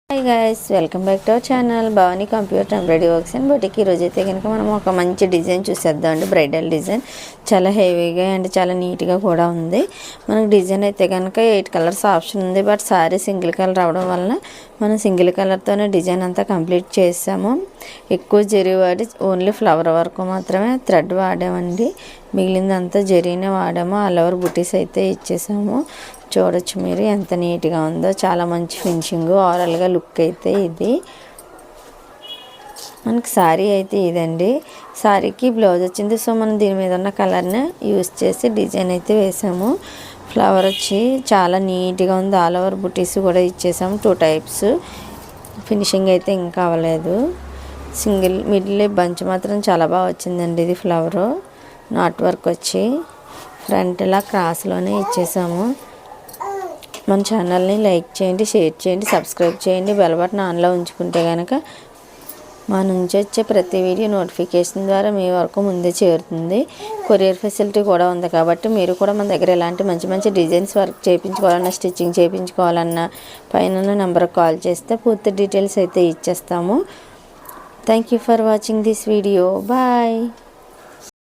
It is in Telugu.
Hi guys, welcome back to our channel Bhavani computer embroidery works and boutique. ఈరోజు అయితే కనుక మనం ఒక మంచి డిజైన్ చూసేద్దాం అండి. బ్రైడల్ డిజైన్ చాలా హెవీగా అండ్ చాలా నీట్గా కూడా ఉంది. మనకు డిజైన్ అయితే కనుక 8 కలర్స్ ఆప్షన్ ఉంది. బట్ సారీ సింగిల్ కలర్ అవడం వలన మనం సింగిల్ కలర్తోనే డిజైన్ అంతా కంప్లీట్ చేసాము. ఎక్కువ జరీ వాడి ఓన్లీ ఫ్లవర్ వరకు మాత్రమే థ్రెడ్ వాడామండి. మిగిలిందంతా జరీనే వాడాము. ఆల్ ఓవర్ బుటీస్ అయితే ఇచ్చేసాము. చూడొచ్చు మీరు ఎంత నీట్గా ఉందో. చాలా మంచి ఫినిషింగ్, ఓవరాల్గా లుక్ అయితే ఇది. మనకి శారీ అయితే ఇదండి. శారీకి బ్లౌజ్ వచ్చింది. సో మనం దీని మీద ఉన్న కలర్ని యూస్ చేసి డిజైన్ అయితే వేసాము. ఫ్లవర్ వచ్చి చాలా నీట్గా ఉంది. ఆల్ ఓవర్ బుటీస్ కూడా ఇచ్చేసాము. 2 టైప్స్. ఫినిషింగ్ అయితే ఇంకా అవ్వలేదు. సింగిల్ మిడిల్ బంచ్ మాత్రం చాలా బాగా వచ్చిందండి. ఇది ఫ్లవరు నాట్ వర్క్ వచ్చి ఫ్రంట్ ఇలా క్రాస్లోనే ఇచ్చేసాము. మన ఛానల్ని లైక్ చేయండి, షేర్ చేయండి, సబ్స్క్రైబ్ చేయండి. బెల్ బటన్ ఆన్లో ఉంచుకుంటే కనుక మా నుంచి వచ్చే ప్రతి వీడియో నోటిఫికేషన్ ద్వారా మీ వరకు ముందే చేరుతుంది. కొరియర్ ఫెసిలిటీ కూడా ఉంది కాబట్టి మీరు కూడా మన దగ్గర ఎలాంటి మంచి మంచి డిజైన్స్ వర్క్ చేయించుకోవాలన్నా, స్టిచ్చింగ్ చేయించుకోవాలన్నా పైన నెంబర్కి కాల్ చేస్తే పూర్తి డీటెయిల్స్ అయితే ఇచ్చేస్తాము. Thank you for watching this video. Bye.